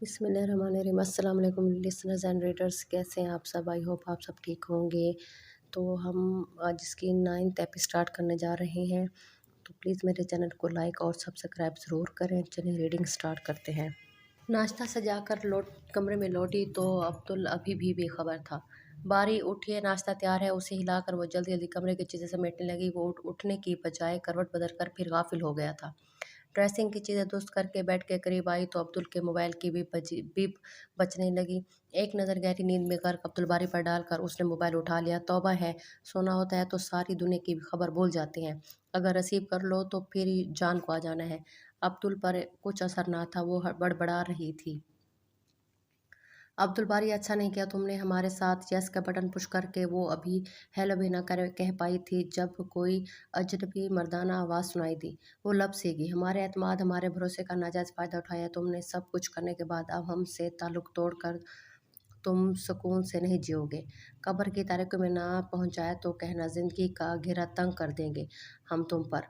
بسم اللہ الرحمن الرحیم۔ السلام علیکم لسنرز اینڈ ریڈرز، کیسے ہیں آپ سب؟ آئی ہوپ آپ سب ٹھیک ہوں گے۔ تو ہم آج اس کی 9th ایپی اسٹارٹ کرنے جا رہے ہیں، تو پلیز میرے چینل کو لائک اور سبسکرائب ضرور کریں۔ چلیں ریڈنگ اسٹارٹ کرتے ہیں۔ ناشتہ سجا کر کمرے میں لوٹی تو عبدل ابھی بھی بے خبر تھا۔ باری اٹھیے، ناشتہ تیار ہے، اسے ہلا کر وہ جلدی جلدی کمرے کی چیزیں سمیٹنے لگی۔ وہ اٹھنے کی بجائے کروٹ بدل کر پھر غافل ہو گیا تھا۔ ڈریسنگ کی چیزیں درست کر کے بیڈ کے قریب آئی تو عبدل کے موبائل کی بیپ بجنے لگی۔ ایک نظر گہری نیند میں غرق عبدل باری پر ڈال کر اس نے موبائل اٹھا لیا۔ توبہ ہے، سونا ہوتا ہے تو ساری دنیا کی خبر بھول جاتے ہیں، اگر ریسیو کر لو تو پھر جان کو آ جانا ہے۔ عبدل پر کچھ اثر نہ تھا، وہ بڑبڑا رہی تھی۔ عبدل باری، اچھا نہیں کیا تم نے ہمارے ساتھ۔ یس کا بٹن پش کر کے وہ ابھی ہیلو بھی نہ کہہ پائی تھی جب کوئی اجنبی مردانہ آواز سنائی دی۔ وہ لب سیگی۔ ہمارے اعتماد، ہمارے بھروسے کا ناجائز فائدہ اٹھایا تم نے۔ سب کچھ کرنے کے بعد اب ہم سے تعلق توڑ کر تم سکون سے نہیں جیو گے۔ قبر کی تاریکیوں میں نہ پہنچایا تو کہنا، زندگی کا گھیرا تنگ کر دیں گے ہم تم پر۔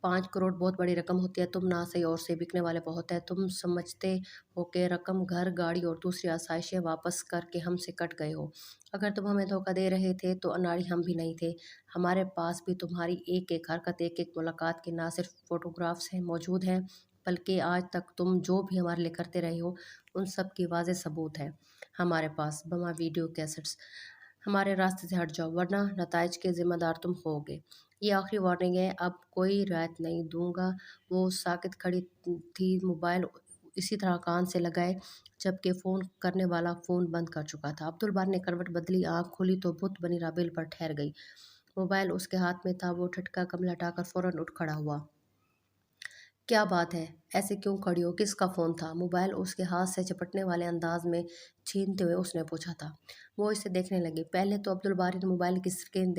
5 کروڑ بہت بڑی رقم ہوتی ہے، تم نہ صحیح اور سے بکنے والے بہت ہیں۔ تم سمجھتے ہو کہ رقم گھر، گاڑی اور دوسری آسائشیں واپس کر کے ہم سے کٹ گئے ہو۔ اگر تم ہمیں دھوکہ دے رہے تھے تو اناڑی ہم بھی نہیں تھے۔ ہمارے پاس بھی تمہاری ایک ایک حرکت، ایک ایک ملاقات کی نہ صرف فوٹوگرافز موجود ہیں، بلکہ آج تک تم جو بھی ہمارے لیے کرتے رہے ہو ان سب کی واضح ثبوت ہے ہمارے پاس، بما ویڈیو کیسٹس۔ ہمارے راستے سے ہٹ جاؤ ورنہ نتائج کے ذمہ دار تم ہوگے۔ یہ آخری وارننگ ہے، اب کوئی رعایت نہیں دوں گا۔ وہ ساکت کھڑی تھی، موبائل اسی طرح کان سے لگائے جبکہ فون کرنے والا فون بند کر چکا تھا۔ عبدل باری نے کروٹ بدلی، آنکھ کھولی تو بت بنی رابیل پر ٹھہر گئی۔ موبائل اس کے ہاتھ میں تھا۔ وہ ٹھٹکا کمل ہٹا کر فوراً اٹھ کھڑا ہوا۔ کیا بات ہے، ایسے کیوں کھڑی ہو؟ کس کا فون تھا؟ موبائل اس کے ہاتھ سے چپٹنے والے انداز میں چھینتے ہوئے اس نے پوچھا تھا۔ وہ اسے دیکھنے لگی۔ پہلے تو عبدل باری نے موبائل کی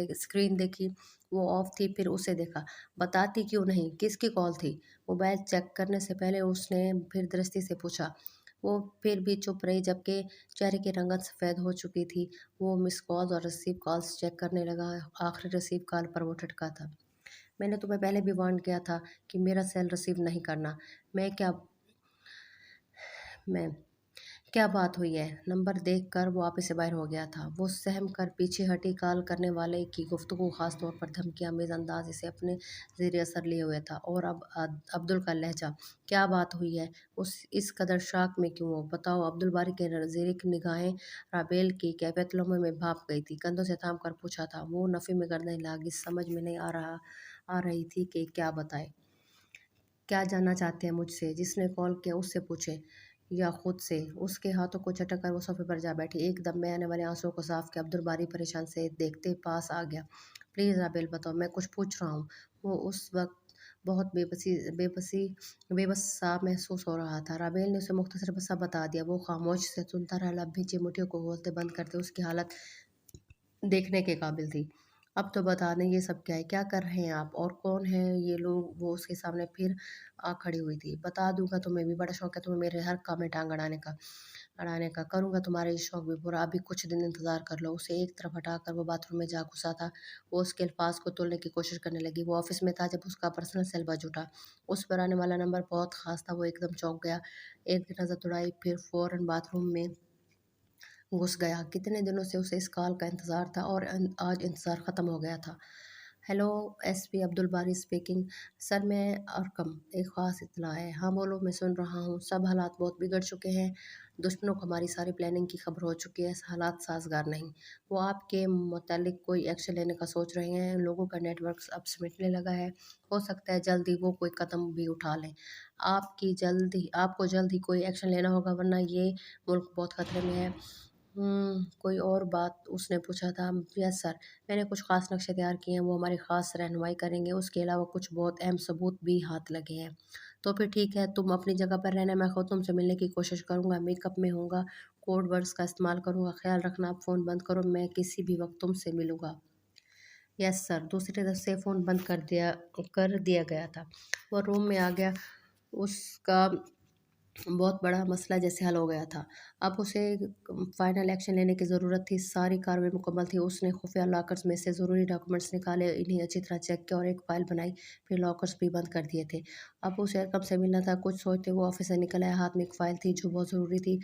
اسکرین دیکھی، وہ آف تھی، پھر اسے دیکھا۔ بتاتی کیوں نہیں، کس کی کال تھی؟ موبائل چیک کرنے سے پہلے اس نے پھر درستی سے پوچھا۔ وہ پھر بھی چپ رہی جبکہ چہرے کی رنگت سفید ہو چکی تھی۔ وہ مس کالز اور ریسیو کالز چیک کرنے لگا۔ آخری ریسیو کال پر وہ ٹھٹکا تھا۔ میں نے تمہیں پہلے بھی وارن کیا تھا کہ میرا سیل ریسیو نہیں کرنا۔ میں کیا بات ہوئی ہے؟ نمبر دیکھ کر وہ آپس سے باہر ہو گیا تھا۔ وہ سہم کر پیچھے ہٹی۔ کال کرنے والے کی گفتگو، خاص طور پر دھمکی آمیز انداز، اسے اپنے زیر اثر لیے ہوئے تھا۔ اور اب عبدل کا لہجہ، کیا بات ہوئی ہے؟ اس قدر شاک میں کیوں ہو؟ بتاؤ۔ عبدل باری کی زیرک نگاہیں رابیل کی کیفیت لمحے میں بھاپ گئی تھی۔ کندھوں سے تھام کر پوچھا تھا۔ وہ نفی میں گردن ہلا گی، سمجھ میں نہیں آ رہی تھی کہ کیا بتائے۔ کیا جاننا چاہتے ہیں مجھ سے؟ جس نے کال کیا اس سے پوچھیں یا خود سے؟ اس کے ہاتھوں کو جھٹک کر وہ صوفے پر جا بیٹھی۔ ایک دم میں آنے والے آنسوؤں کو صاف کیا۔ عبدل باری پریشان سے دیکھتے پاس آ گیا۔ پلیز رابیل بتاؤ، میں کچھ پوچھ رہا ہوں۔ وہ اس وقت بہت بے بس سا محسوس ہو رہا تھا۔ رابیل نے اسے مختصر سا بتا دیا۔ وہ خاموش سے سنتا رہا، لب بھینچی مٹھیوں کو کھولتے بند کرتے۔ اس کی حالت دیکھنے کے قابل تھی۔ اب تو بتا دیں، یہ سب کیا ہے؟ کیا کر رہے ہیں آپ؟ اور کون ہیں یہ لوگ؟ وہ اس کے سامنے پھر آ کھڑی ہوئی تھی۔ بتا دوں گا، تمہیں بھی بڑا شوق ہے تمہیں میرے ہر کام میں ٹانگ اڑانے کا۔ کروں گا تمہارا یہ شوق بھی پورا، ابھی کچھ دن انتظار کر لو۔ اسے ایک طرف ہٹا کر وہ باتھ روم میں جا گھسا تھا۔ وہ اس کے الفاظ کو تولنے کی کوشش کرنے لگی۔ وہ آفس میں تھا جب اس کا پرسنل سیل بج اٹھا۔ اس پر آنے والا نمبر بہت خاص تھا۔ وہ ایک دم چونک گیا، ایک نظر دوڑائی، پھر فوراً باتھ روم میں گھس گیا۔ کتنے دنوں سے اسے اس کال کا انتظار تھا اور آج انتظار ختم ہو گیا تھا۔ ہیلو، ایس پی عبدل باری اسپیکنگ۔ سر، میں ارقم، ایک خاص اطلاع ہے۔ ہاں بولو، میں سن رہا ہوں۔ سب حالات بہت بگڑ چکے ہیں، دشمنوں کو ہماری ساری پلاننگ کی خبر ہو چکی ہے۔ حالات سازگار نہیں۔ وہ آپ کے متعلق کوئی ایکشن لینے کا سوچ رہے ہیں۔ لوگوں کا نیٹ ورک اب سمٹنے لگا ہے، ہو سکتا ہے جلد ہی وہ کوئی قدم بھی اٹھا لیں۔ آپ کو جلد ہی کوئی ایکشن لینا ہوگا ورنہ یہ ملک بہت خطرے میں ہے۔ کوئی اور بات؟ اس نے پوچھا تھا۔ یس سر، میں نے کچھ خاص نقشے تیار کیے ہیں، وہ ہماری خاص رہنمائی کریں گے۔ اس کے علاوہ کچھ بہت اہم ثبوت بھی ہاتھ لگے ہیں۔ تو پھر ٹھیک ہے، تم اپنی جگہ پر رہنا، میں خود تم سے ملنے کی کوشش کروں گا۔ میک اپ میں ہوں گا، کوڈ ورڈز کا استعمال کروں گا۔ خیال رکھنا، اب فون بند کرو، میں کسی بھی وقت تم سے ملوں گا۔ یس سر۔ دوسری طرف سے فون بند کر دیا گیا تھا۔ وہ روم میں آ گیا۔ اس کا बहुत बड़ा मसला जैसे हल हो गया था। अब उसे फाइनल एक्शन लेने की ज़रूरत थी। सारी कार्रवाई मुकम्मल थी। उसने खुफिया लॉकर्स में से ज़रूरी डॉक्यूमेंट्स निकाले, इन्हें अच्छी तरह चेक किया और एक फ़ाइल बनाई, फिर लॉकर्स भी बंद कर दिए थे। अब उसे रकम से मिलना था। कुछ सोचते वो ऑफिस से निकल आया, हाथ में एक फ़ाइल थी जो बहुत ज़रूरी थी।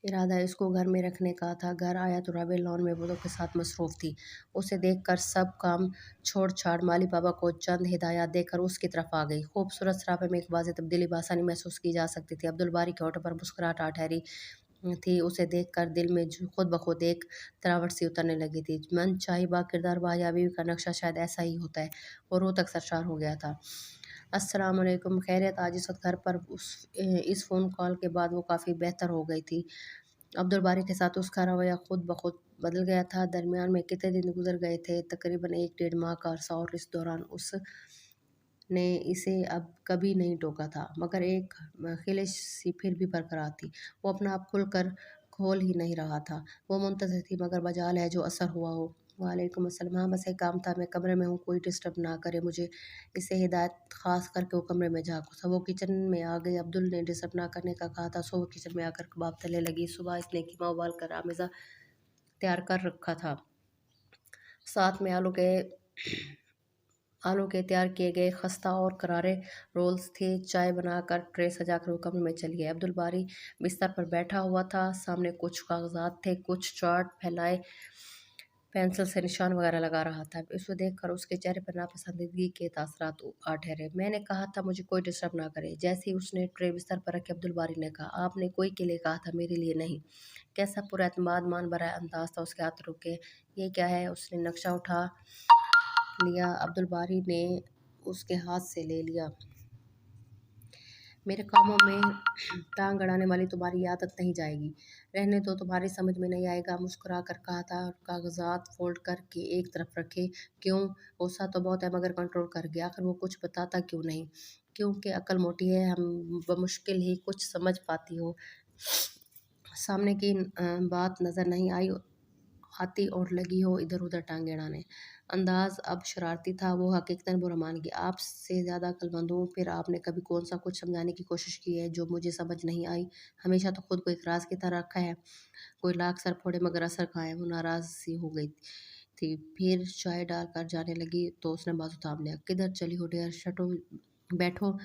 इरादा इसको घर में रखने का था। घर आया तो राबेल लॉन में बुज़ुर्ग के साथ मसरूफ़ थी। उसे देखकर सब काम छोड़-छाड़ माली बाबा को चंद हिदायत देकर उसकी तरफ आ गई। खूबसूरत सराबे में एक वाज़ेह तब्दीली बआसानी महसूस की जा सकती थी। अब्दुल बारी के होठों पर मुस्कुराहट आ ठहरी थी। उसे देखकर दिल में खुद ब खुद एक तरावट सी उतरने लगी थी। मनचाही बाकिरदार बा या बीवी का नक्शा शायद ऐसा ही होता है। वो रूह तक सरशार हो गया था। अस्सलाम वालेकुम, खैरियत? आज इस वक्त घर पर इस फ़ोन कॉल के बाद वो काफ़ी बेहतर हो गई थी। अब्दुल बारी के साथ उसका रवैया खुद ब खुद बदल गया था। दरमियान में कितने दिन गुजर गए थे, तकरीबन 1 डेढ़ माह का अरसा, और इस दौरान उसने इसे अब कभी नहीं टोका था, मगर एक ख़िलिश सी फिर भी बरकरार थी। वो अपना आप खुलकर खोल ही नहीं रहा था। वो मुंतज़िर थी, मगर मजाल है जो असर हुआ हो। वालेकुम अस्सलाम। हाँ, बस एक काम था, मैं कमरे में हूँ, कोई डिस्टर्ब ना करे मुझे। इसे हिदायत ख़ास करके वो कमरे में जा घुसा। वो किचन में आ गई। अब्दुल ने डिस्टर्ब ना करने का कहा था, सो वो किचन में आकर कबाब तलने लगी। सुबह इसने कीमा उबाल कर आमेज़ा तैयार कर रखा था, साथ में आलू के तैयार किए गए खस्ता और करारे रोल्स थे। चाय बनाकर ट्रे सजाकर वो कमरे में चली गई। अब्दुल बारी बिस्तर पर बैठा हुआ था। सामने कुछ कागजात थे, कुछ चार्ट फैलाए, पेंसिल से निशान वगैरह लगा रहा था। इसे देखकर उसके चेहरे पर नापसंदीदगी के तासरात आ ठहरे। मैंने कहा था मुझे कोई डिस्टर्ब ना करे। जैसे ही उसने ट्रे बिस्तर पर रखे, अब्दुल बारी ने कहा, आपने कोई के लिए कहा था, मेरे लिए नहीं। कैसा पुरएतमाद मान भरा अंदाज था उसके। हाथ रुके। ये क्या है? उसने नक्शा उठा लिया। अब्दुल बारी ने उसके हाथ से ले लिया। मेरे कामों में टांग अड़ाने वाली तुम्हारी आदत नहीं जाएगी। रहने दो, तुम्हारी समझ में नहीं आएगा। मुस्कुरा कर कहा था। कागजात फोल्ड करके एक तरफ रखे। क्यों? गुस्सा तो बहुत है, मगर कंट्रोल कर गया। आखिर वो कुछ बताता क्यों नहीं? क्योंकि अकल मोटी है, हम बमुश्किल ही कुछ समझ पाती हो। सामने की बात नज़र नहीं आई आती और लगी हो इधर उधर टांगे अड़ाने। अंदाज अब शरारती था। वो हकीकतन बुरा मान गया। आपसे ज़्यादा अक्लमंद हूँ, फिर आपने कभी कौन सा कुछ समझाने की कोशिश की है जो मुझे समझ नहीं आई? हमेशा तो खुद को एक राज की तरह रखा है। कोई लाख सर फोड़े मगर असर कहाँ है? वो नाराज़ सी हो गई थी। फिर चाय डालकर जाने लगी तो उसने बाजू थाम लिया। किधर चली हो डियर? शटो, बैठो।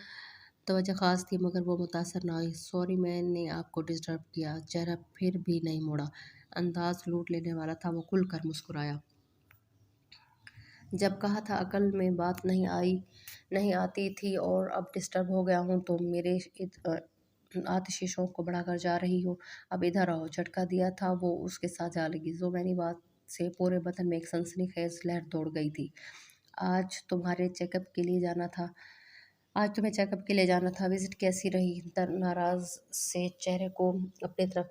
तवज्जो ख़ास थी, मगर वो मुतासर ना हुई। सॉरी, मैंने आपको डिस्टर्ब किया। चेहरा फिर भी नहीं मोड़ा। अंदाज लूट लेने वाला था। वो खुलकर मुस्कुराया। जब कहा था अकल में बात नहीं आती थी, और अब डिस्टर्ब हो गया हूँ तो मेरे आतिशी शौक को बढ़ाकर जा रही हो। अब इधर आओ। झटका दिया था वो उसके साथ जा लगी। जो मैंने बात से पूरे बदन में एक सनसनीखेज लहर दौड़ गई थी। आज तुम्हारे चेकअप के लिए जाना था। आज तुम्हें चेकअप के लिए जाना था। विजिट कैसी रही? नाराज से चेहरे को अपनी तरफ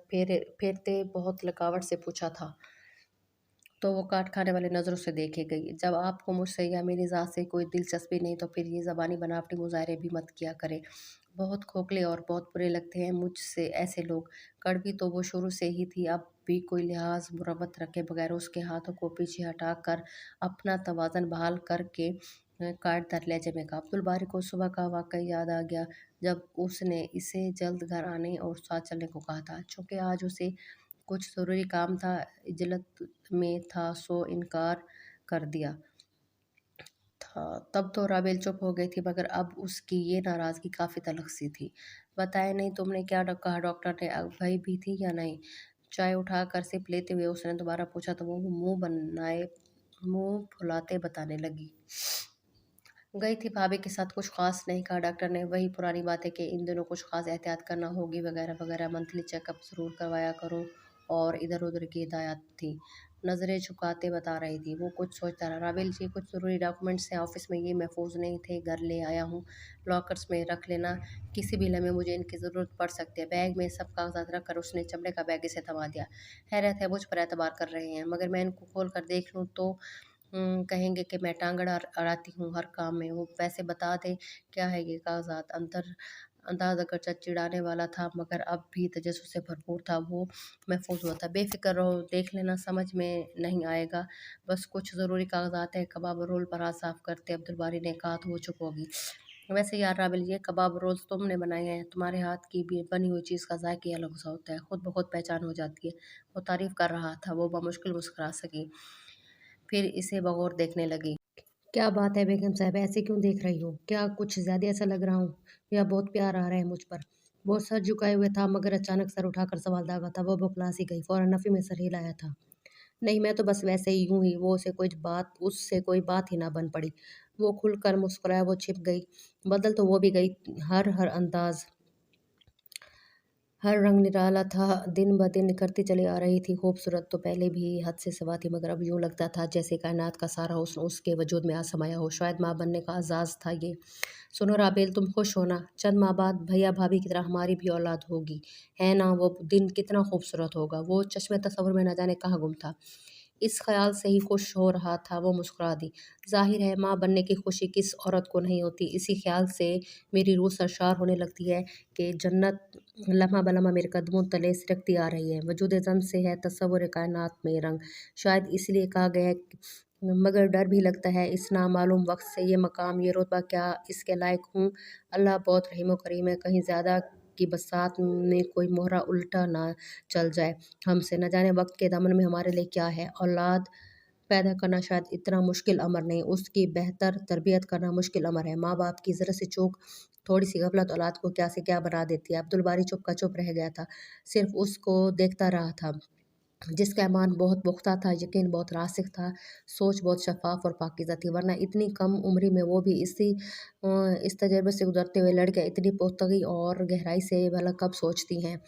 फेरते बहुत लकावट से पूछा था। तो वो काट खाने वाली नज़रों से देखे गई। जब आपको मुझसे या मेरी ज़ात से कोई दिलचस्पी नहीं, तो फिर ये ज़बानी बनावटी मुज़ाहरे भी मत किया करें। बहुत खोखले और बहुत बुरे लगते हैं मुझसे ऐसे लोग। कड़वी तो वो शुरू से ही थी। अब भी कोई लिहाज मुरवत रखे बगैर उसके हाथों को पीछे हटा कर अपना तवाज़न बहाल करके काट दर लहजे में कहा। अब्दुल बारी को सुबह का वाक़या याद आ गया, जब उसने इसे जल्द घर आने और साथ चलने को कहा था। चूँकि आज उसे कुछ ज़रूरी काम था, इजलत में था, सो इनकार कर दिया था। तब तो राबेल चुप हो गई थी, मगर अब उसकी ये नाराज़गी काफ़ी तल्ख़ सी थी। बताया नहीं तुमने क्या कहा? डॉक्टर ने भई भी थी या नहीं? चाय उठा कर सिप लेते हुए उसने दोबारा पूछा तो वो मुंह फुलाते बताने लगी। गई थी भाभी के साथ, कुछ खास नहीं कहा डॉक्टर ने। वही पुरानी बात है कि इन दिनों कुछ खास एहतियात करना होगी वगैरह वगैरह। मंथली चेकअप ज़रूर करवाया करो, और इधर उधर की हिदायत थी। नज़रें झुकाते बता रही थी। वो कुछ सोचता रहा। राबिल जी, कुछ ज़रूरी डॉक्यूमेंट्स हैं ऑफिस में, ये महफूज नहीं थे, घर ले आया हूँ, लॉकर्स में रख लेना, किसी भी लम्हे मुझे इनकी ज़रूरत पड़ सकती है। बैग में सब कागजात रख कर उसने चमड़े का बैग इसे थमा दिया। हैरत है, मुझ पर एतबार कर रहे हैं, मगर मैं इनको खोल कर देख लूँ तो कहेंगे कि मैं टांग अड़ाती हूँ हर काम में। वो वैसे बता दें क्या है ये कागजात? अंदाज अगरचे चिढ़ाने वाला था, मगर अब भी तजस्सुस से भरपूर था। वो महफूज हुआ था। बेफिक्र रहो, देख लेना, समझ में नहीं आएगा, बस कुछ ज़रूरी कागजात हैं। कबाब और रोल पर हाथ साफ करते अब्दुल बारी ने कहा तो वो चुप होगी। वैसे यार राबिल, ये कबाब रोज़ तुमने बनाए हैं, तुम्हारे हाथ की भी बनी हुई चीज़ का जायका ही अलग सा होता है, खुद ब खुद पहचान हो जाती है। वो तारीफ कर रहा था, वो बमुश्किल मुस्कुरा सकी, फिर इसे बगौर देखने लगी। क्या बात है बेगम साहब, ऐसे क्यों देख रही हो? क्या कुछ ज़्यादा ऐसा लग रहा हूँ या बहुत प्यार आ रहा है मुझ पर? वो सर झुकाए हुए था, मगर अचानक सर उठाकर सवाल दागा था। वो बौखला सी गई, फौरन नफ़ी में सर हिलाया था। नहीं, मैं तो बस वैसे ही यूं ही। वो उसे कुछ बात उससे कोई बात ही ना बन पड़ी। वो खुलकर मुस्कुराया, वो छिप गई। बदल तो वो भी गई। हर हर अंदाज, हर रंग निराला था। दिन ब दिन निखरती चली आ रही थी। खूबसूरत तो पहले भी हद से सिवा थी, मगर अब यूं लगता था जैसे कायनात का सारा हुस्न उसके वजूद में आ समाया हो। शायद माँ बनने का एजाज़ था ये। सुनो राबेल, तुम खुश हो ना? चंद माह बाद भैया भाभी की तरह हमारी भी औलाद होगी, है ना? वो दिन कितना खूबसूरत होगा। वो चश्मे तसव्वुर में न जाने कहाँ गुम था। इस ख़याल से ही खुश हो रहा था, वो मुस्कुरा दी। ज़ाहिर है माँ बनने की खुशी किस औरत को नहीं होती। इसी ख़्याल से मेरी रूह सरशार होने लगती है कि जन्नत लम्हा बलम्हा मेरे कदमों तले सिरकती आ रही है। वजूद ज़म से है तसव्वुर कायनात में रंग। शायद इसलिए कहा गया है, मगर डर भी लगता है इस नामालूम वक्त से। ये मकाम, ये रुतबा, क्या इसके लायक हूँ? अल्लाह बहुत रहीम व करीम है, कहीं ज़्यादा की बसात में कोई मोहरा उल्टा ना चल जाए हमसे। न जाने वक्त के दामन में हमारे लिए क्या है। औलाद पैदा करना शायद इतना मुश्किल अमर नहीं, उसकी बेहतर तरबियत करना मुश्किल अमर है। माँ बाप की ज़रा सी चूक, थोड़ी सी गफलत औलाद को क्या से क्या बना देती है। अब्दुल बारी चुप का चुप रह गया था, सिर्फ उसको देखता रहा था। जिसका ईमान बहुत पुख्ता था, यकीन बहुत रासिख था, सोच बहुत शफ़ाफ़ और पाकीज़ा थी, वरना इतनी कम उम्री में वो भी इस तजर्बे से गुज़रते हुए लड़कियाँ इतनी पुख्तगी और गहराई से भला कब सोचती हैं।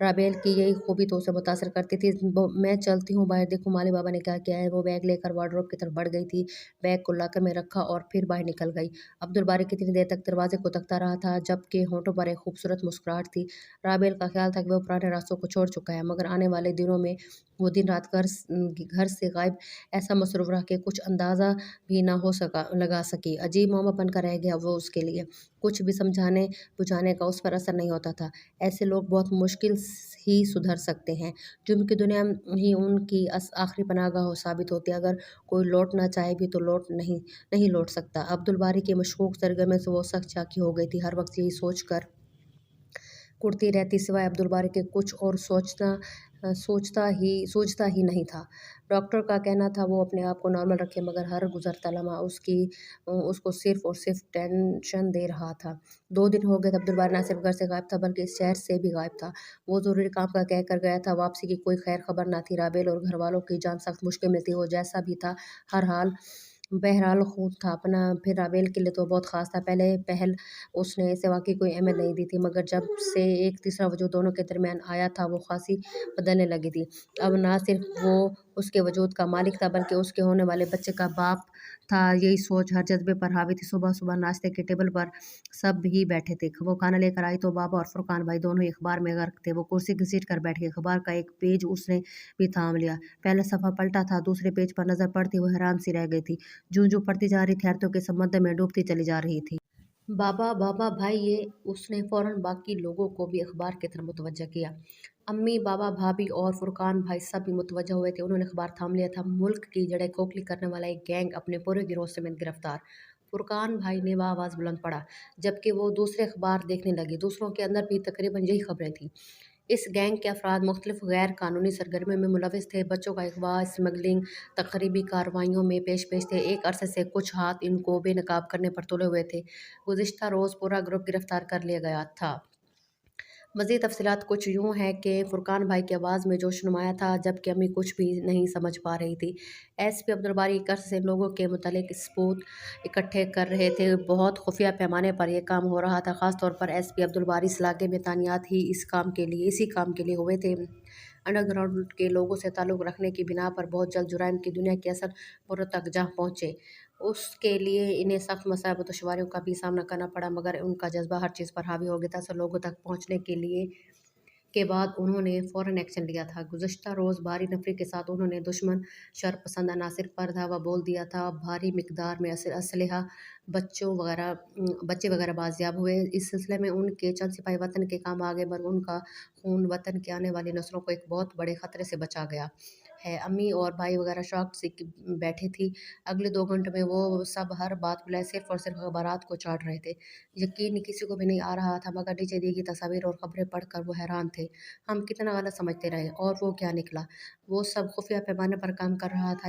राबेल की यही खूबी तो उसे मुतासिर करती थी। मैं चलती हूँ बाहर, देखूँ माली बाबा ने क्या किया है। वो बैग लेकर वार्डरोब की तरफ बढ़ गई थी। बैग को लॉकर में रखा और फिर बाहर निकल गई। अब्दुल बारी कितनी देर तक दरवाजे को तकता रहा था, जबकि होंठों पर एक खूबसूरत मुस्कुराहट थी। राबेल का ख्याल था कि वो पुराने रास्तों को छोड़ चुका है, मगर आने वाले दिनों में वो दिन रात घर से गायब ऐसा मसरूफ़ रहा कि कुछ अंदाज़ा भी ना हो सका लगा सकी। अजीब मोहब्बत बनकर रह गया वो उसके लिए। कुछ भी समझाने बुझाने का उस पर असर नहीं होता था। ऐसे लोग बहुत मुश्किल ही सुधर सकते हैं। जुर्म की दुनिया ही उनकी आखिरी पनाहगाह हो साबित होती है। अगर कोई लौटना चाहे भी तो नहीं लौट सकता। अब्दुल बारी के मशकूक सरगमे से वो सख्त चाकी हो गई थी। हर वक्त यही सोच कर कुढ़ती रहती, सिवाय अब्दुल बारी के कुछ और सोचता ही नहीं था। डॉक्टर का कहना था वो अपने आप को नॉर्मल रखे, मगर हर गुजरता लम्हा उसको सिर्फ और सिर्फ टेंशन दे रहा था। 2 दिन हो गए थे अब्दुल बारी ना सिर्फ घर से गायब था, बल्कि इस शहर से भी गायब था। वो ज़रूरी काम का कह कर गया था, वापसी की कोई खैर खबर ना थी। राबेल और घर वालों की जान सख्त मुश्किल में थी। वो जैसा भी था, हर हाल बहरहाल खून था अपना। फिर राबेल के लिए तो बहुत ख़ास था। पहले पहल उसने इसे वाक़ई कोई अहमियत नहीं दी थी, मगर जब से एक तीसरा वजूद दोनों के दरमियान आया था, वो ख़ासी बदलने लगी थी। अब ना सिर्फ वो उसके वजूद का मालिक था, बल्कि उसके होने वाले बच्चे का बाप था। यही सोच हर जज्बे पर हावी थी। सुबह सुबह नाश्ते के टेबल पर सब ही बैठे थे। वो खाना लेकर आई तो बाबा और फुरकान भाई दोनों ही अखबार में गर्क थे। वो कुर्सी घसीट कर बैठ गए। अखबार का एक पेज उसने भी थाम लिया। पहला सफ़ा पलटा था, दूसरे पेज पर नज़र पड़ती वो हैरान सी रह गई थी। जूं जूं पड़ती जा रही थी, हरतों के समंदर में डूबती चली जा रही थी। बाबा बाबा भाई, ये उसने फौरन बाकी लोगों को भी अखबार की तरफ मुतवज्जह किया। अम्मी, बाबा, भाभी और फुरकान भाई सब भी मुतवज्जह हुए थे। उन्होंने अखबार थाम लिया था। मुल्क की जड़ें खोखली करने वाला एक गैंग अपने पूरे गिरोह समेत गिरफ्तार। फुरकान भाई ने वह आवाज़ बुलंद पड़ा, जबकि वो दूसरे अखबार देखने लगे। दूसरों के अंदर भी तकरीबन यही खबरें थीं। इस गैंग के अफराद मुख्तलिफ गैर कानूनी सरगर्मियों में मुलविस थे। बच्चों का अगवा, स्मगलिंग, तकरीबी कार्रवाइयों में पेश थे। एक अरसे से कुछ हाथ इनको बेनकाब करने पर तुले हुए थे। गुज़िश्ता रोज़ पूरा ग्रुप गिरफ्तार कर लिया गया था। मज़ीद तफ़सीलात कुछ यूँ हैं कि फुरकान भाई की आवाज़ में जोश नुमाया था, जबकि अम्मी कुछ भी नहीं समझ पा रही थी। एसपी अब्दुल बारी एक अरसे से इन लोगों के मुतालिक सबूत इकट्ठे कर रहे थे। बहुत खुफिया पैमाने पर यह काम हो रहा था। ख़ास तौर पर एसपी अब्दुल बारी इस इलाके में तैनात ही इसी काम के लिए हुए थे। अंडरग्राउंड के लोगों से ताल्लुक़ रखने की बिना पर बहुत जल्द जुराइम की दुनिया की असल पुर तक जा पहुँचे। उसके लिए इन्हें सख्त मसाइब व दुश्वारियों का भी सामना करना पड़ा, मगर उनका जज्बा हर चीज़ पर हावी हो गया था। लोगों तक पहुँचने के बाद उन्होंने फ़ौरन एक्शन लिया था। गुज़श्ता रोज़ भारी नफ़री के साथ उन्होंने दुश्मन शरपसंद अनासिर पर धावा बोल दिया था। भारी मिक़दार में असलहा, बच्चे वगैरह बाजियाब हुए। इस सिलसिले में उनके चंद सिपाही वतन के काम आ गए, मगर उनका खून वतन की आने वाली नस्लों को एक बहुत बड़े ख़तरे से बचा गया। ہے۔ امی اور بھائی وغیرہ شاک سے بیٹھے تھی۔ اگلے 2 گھنٹے میں وہ سب ہر بات کو صرف اور صرف اخبارات کو چاٹ رہے تھے۔ یقین کسی کو بھی نہیں آ رہا تھا، مگر نیچے دی گئی تصاویر اور خبریں پڑھ کر وہ حیران تھے۔ ہم کتنا غلط سمجھتے رہے اور وہ کیا نکلا، وہ سب خفیہ پیمانے پر کام کر رہا تھا۔